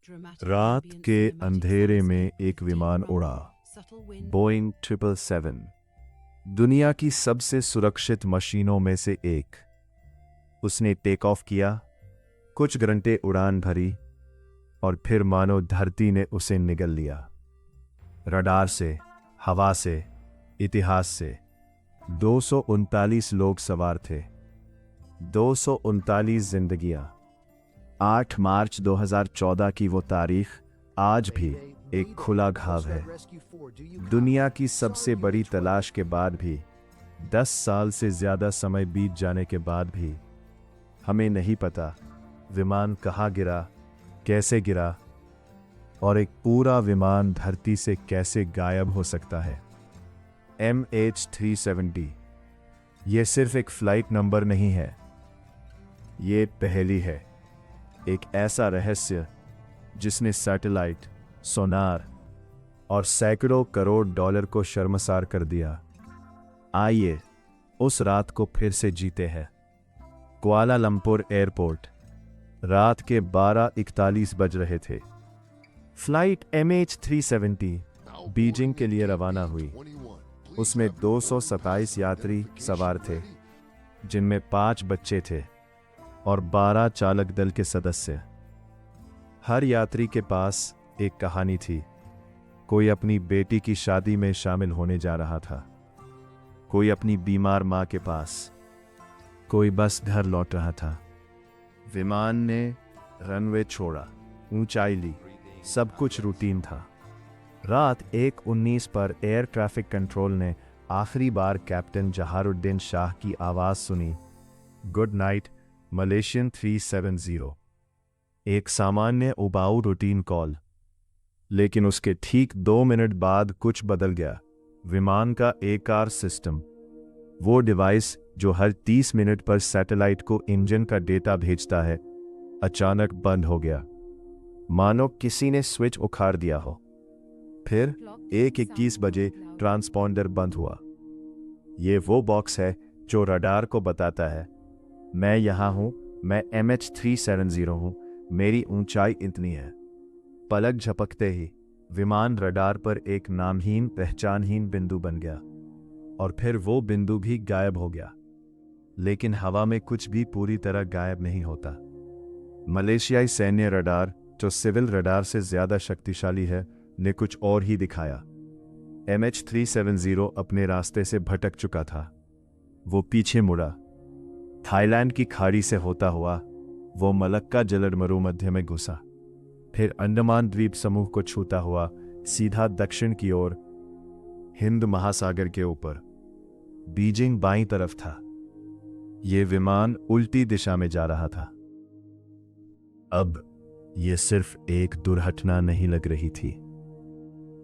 रात के अंधेरे में एक विमान उड़ा, बोइंग 777, दुनिया की सबसे सुरक्षित मशीनों में से एक। उसने टेक ऑफ किया, कुछ घंटे उड़ान भरी और फिर मानो धरती ने उसे निगल लिया। रडार से, हवा से, इतिहास से 239 लोग सवार थे, 239 जिंदगियां। 8 मार्च 2014 की वो तारीख आज भी एक खुला घाव है। दुनिया की सबसे बड़ी तलाश के बाद भी, 10 साल से ज्यादा समय बीत जाने के बाद भी हमें नहीं पता विमान कहाँ गिरा, कैसे गिरा और एक पूरा विमान धरती से कैसे गायब हो सकता है। MH370 ये सिर्फ एक फ्लाइट नंबर नहीं है, ये पहेली है, एक ऐसा रहस्य जिसने सैटेलाइट, सोनार और सैकड़ों करोड़ डॉलर को शर्मसार कर दिया। आइए उस रात को फिर से जीते हैं। कुआलालंपुर एयरपोर्ट, रात के 12:41 बज रहे थे। फ्लाइट MH370 बीजिंग के लिए रवाना हुई। उसमें 227 यात्री सवार थे, जिनमें 5 बच्चे थे और 12 चालक दल के सदस्य। हर यात्री के पास एक कहानी थी। कोई अपनी बेटी की शादी में शामिल होने जा रहा था, कोई अपनी बीमार मां के पास, कोई बस घर लौट रहा था। विमान ने रनवे छोड़ा, ऊंचाई ली, सब कुछ रूटीन था। रात 1:19 पर एयर ट्रैफिक कंट्रोल ने आखिरी बार कैप्टन जहारुद्दीन शाह की आवाज सुनी, गुड नाइट मलेशियन 370। एक सामान्य उबाऊ रूटीन कॉल। लेकिन उसके ठीक 2 मिनट बाद कुछ बदल गया। विमान का ACAR सिस्टम, वो डिवाइस जो हर 30 मिनट पर सैटेलाइट को इंजन का डेटा भेजता है, अचानक बंद हो गया, मानो किसी ने स्विच उखाड़ दिया हो। फिर 1:21 बजे ट्रांसपॉन्डर बंद हुआ। ये वो बॉक्स है जो रडार को बताता है, मैं यहां हूं, मैं MH370 हूं, मेरी ऊंचाई इतनी है। पलक झपकते ही विमान रडार पर एक नामहीन, पहचानहीन बिंदु बन गया और फिर वो बिंदु भी गायब हो गया। लेकिन हवा में कुछ भी पूरी तरह गायब नहीं होता। मलेशियाई सैन्य रडार, जो सिविल रडार से ज्यादा शक्तिशाली है, ने कुछ और ही दिखाया। MH370 अपने रास्ते से भटक चुका था। वो पीछे मुड़ा, थाईलैंड की खाड़ी से होता हुआ वो मलक्का जलद मरुमध्य में घुसा, फिर अंडमान द्वीप समूह को छूता हुआ सीधा दक्षिण की ओर, हिंद महासागर के ऊपर। बीजिंग बाईं तरफ था। ये विमान उल्टी दिशा में जा रहा था। अब ये सिर्फ एक दुर्घटना नहीं लग रही थी,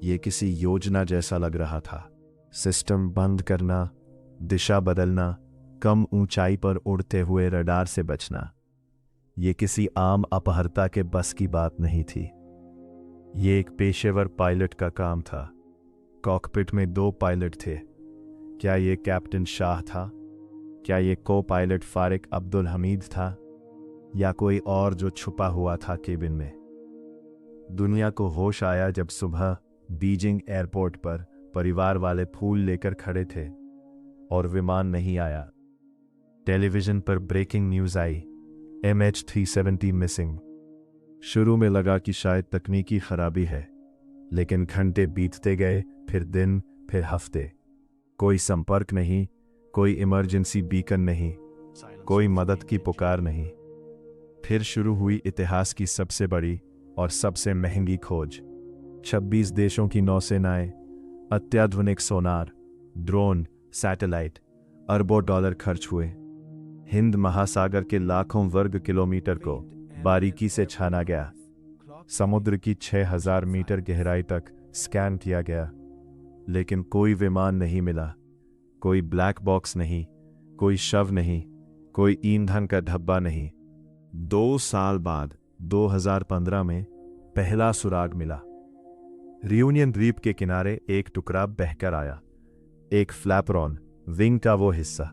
ये किसी योजना जैसा लग रहा था। सिस्टम बंद करना, दिशा बदलना, कम ऊंचाई पर उड़ते हुए रडार से बचना, ये किसी आम अपहर्ता के बस की बात नहीं थी। ये एक पेशेवर पायलट का काम था। कॉकपिट में 2 पायलट थे। क्या ये कैप्टन शाह था? क्या ये को पायलट फारिक अब्दुल हमीद था? या कोई और जो छुपा हुआ था केबिन में? दुनिया को होश आया जब सुबह बीजिंग एयरपोर्ट पर परिवार वाले फूल लेकर खड़े थे और विमान नहीं आया। टेलीविजन पर ब्रेकिंग न्यूज आई, MH370 मिसिंग। शुरू में लगा कि शायद तकनीकी खराबी है, लेकिन घंटे बीतते गए, फिर दिन, फिर हफ्ते। कोई संपर्क नहीं, कोई इमरजेंसी बीकन नहीं, कोई मदद की पुकार नहीं। फिर शुरू हुई इतिहास की सबसे बड़ी और सबसे महंगी खोज। 26 देशों की नौसेनाएं, अत्याधुनिक सोनार, ड्रोन, सैटेलाइट, अरबों डॉलर खर्च हुए। हिंद महासागर के लाखों वर्ग किलोमीटर को बारीकी से छाना गया। समुद्र की 6000 मीटर गहराई तक स्कैन किया गया, लेकिन कोई विमान नहीं मिला, कोई ब्लैक बॉक्स नहीं, कोई शव नहीं, कोई ईंधन का धब्बा नहीं। 2 साल बाद 2015 में पहला सुराग मिला। रियूनियन द्वीप के किनारे एक टुकड़ा बहकर आया, एक फ्लैपरॉन, विंग का वो हिस्सा।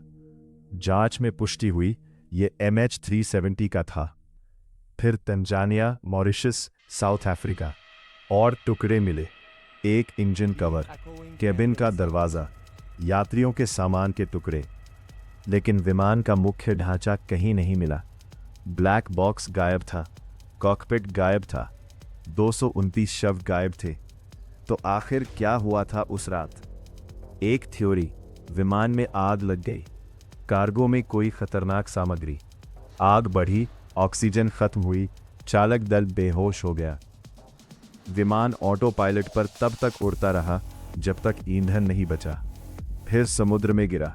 जांच में पुष्टि हुई ये MH370 का था। फिर तंजानिया, मॉरिशस, साउथ अफ्रीका। और टुकड़े मिले, एक इंजन कवर, केबिन का दरवाज़ा, यात्रियों के सामान के टुकड़े, लेकिन विमान का मुख्य ढांचा कहीं नहीं मिला। ब्लैक बॉक्स गायब था, कॉकपिट गायब था, 229 शव गायब थे। तो आखिर क्या हुआ था उस रात? एक थ्योरी, विमान में आग लग गई, कार्गो में कोई खतरनाक सामग्री। आग बढ़ी, ऑक्सीजन खत्म हुई, चालक दल बेहोश हो गया। विमान ऑटो पायलट पर तब तक उड़ता रहा जब तक ईंधन नहीं बचा, फिर समुद्र में गिरा।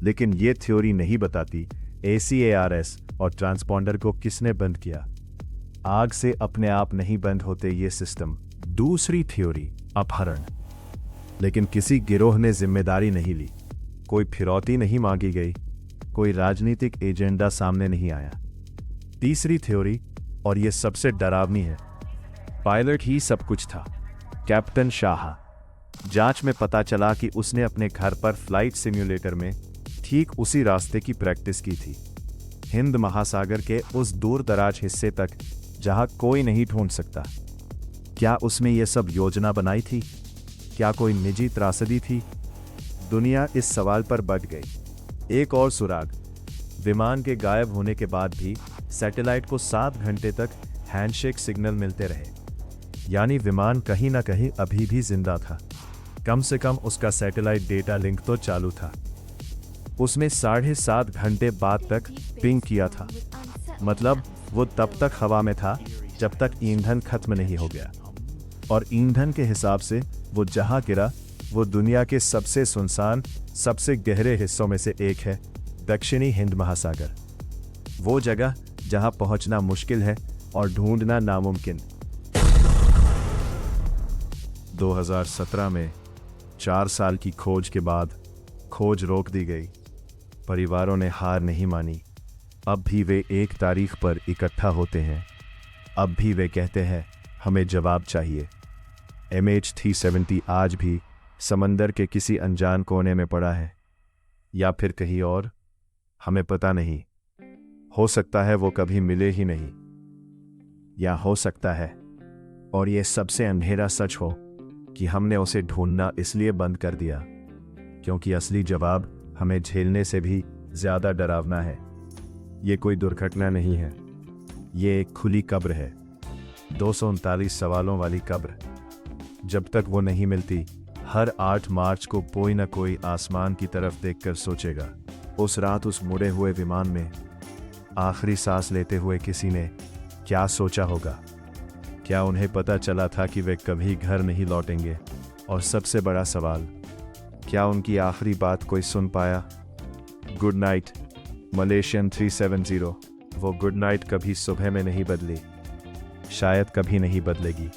लेकिन यह थ्योरी नहीं बताती ACARS और ट्रांसपॉन्डर को किसने बंद किया। आग से अपने आप नहीं बंद होते ये सिस्टम। दूसरी थ्योरी, अपहरण, लेकिन किसी गिरोह ने जिम्मेदारी नहीं ली, कोई फिरौती नहीं मांगी गई, कोई राजनीतिक एजेंडा सामने नहीं आया। तीसरी थ्योरी, और यह सबसे डरावनी है, पायलट ही सब कुछ था, कैप्टन शाह। जांच में पता चला कि उसने अपने घर पर फ्लाइट सिम्युलेटर में ठीक उसी रास्ते की प्रैक्टिस की थी, हिंद महासागर के उस दूर दराज हिस्से तक जहां कोई नहीं ढूंढ सकता। क्या उसमें यह सब योजना बनाई थी? क्या कोई निजी त्रासदी थी? दुनिया इस सवाल पर बढ़ गई। एक और सुराग, विमान के गायब होने के बाद भी सैटेलाइट को 7 घंटे तक हैंडशेक सिग्नल मिलते रहे, यानी विमान कहीं ना कहीं अभी भी जिंदा था। कम से कम उसका सैटेलाइट डेटा लिंक तो चालू था। उसमें 7.5 घंटे बाद तक पिंग किया था, मतलब वो तब तक हवा में था जब तक ईंधन खत्म नहीं हो गया। और ईंधन के हिसाब से वो जहां गिरा वो दुनिया के सबसे सुनसान, सबसे गहरे हिस्सों में से एक है, दक्षिणी हिंद महासागर। वो जगह जहां पहुंचना मुश्किल है और ढूंढना नामुमकिन। 2017 में 4 साल की खोज के बाद खोज रोक दी गई। परिवारों ने हार नहीं मानी। अब भी वे एक तारीख पर इकट्ठा होते हैं। अब भी वे कहते हैं हमें जवाब चाहिए। MH370 आज भी समंदर के किसी अनजान कोने में पड़ा है, या फिर कहीं और, हमें पता नहीं। हो सकता है वो कभी मिले ही नहीं, या हो सकता है, और ये सबसे अंधेरा सच हो, कि हमने उसे ढूंढना इसलिए बंद कर दिया क्योंकि असली जवाब हमें झेलने से भी ज्यादा डरावना है। ये कोई दुर्घटना नहीं है, ये एक खुली कब्र है, 239 सवालों वाली कब्र। जब तक वो नहीं मिलती, हर 8 मार्च को कोई न कोई आसमान की तरफ देखकर सोचेगा, उस रात उस मुड़े हुए विमान में आखिरी सांस लेते हुए किसी ने क्या सोचा होगा? क्या उन्हें पता चला था कि वे कभी घर नहीं लौटेंगे? और सबसे बड़ा सवाल, क्या उनकी आखिरी बात कोई सुन पाया? Good night Malaysian 370। वो गुड नाइट कभी सुबह में नहीं बदली, शायद कभी नहीं बदलेगी।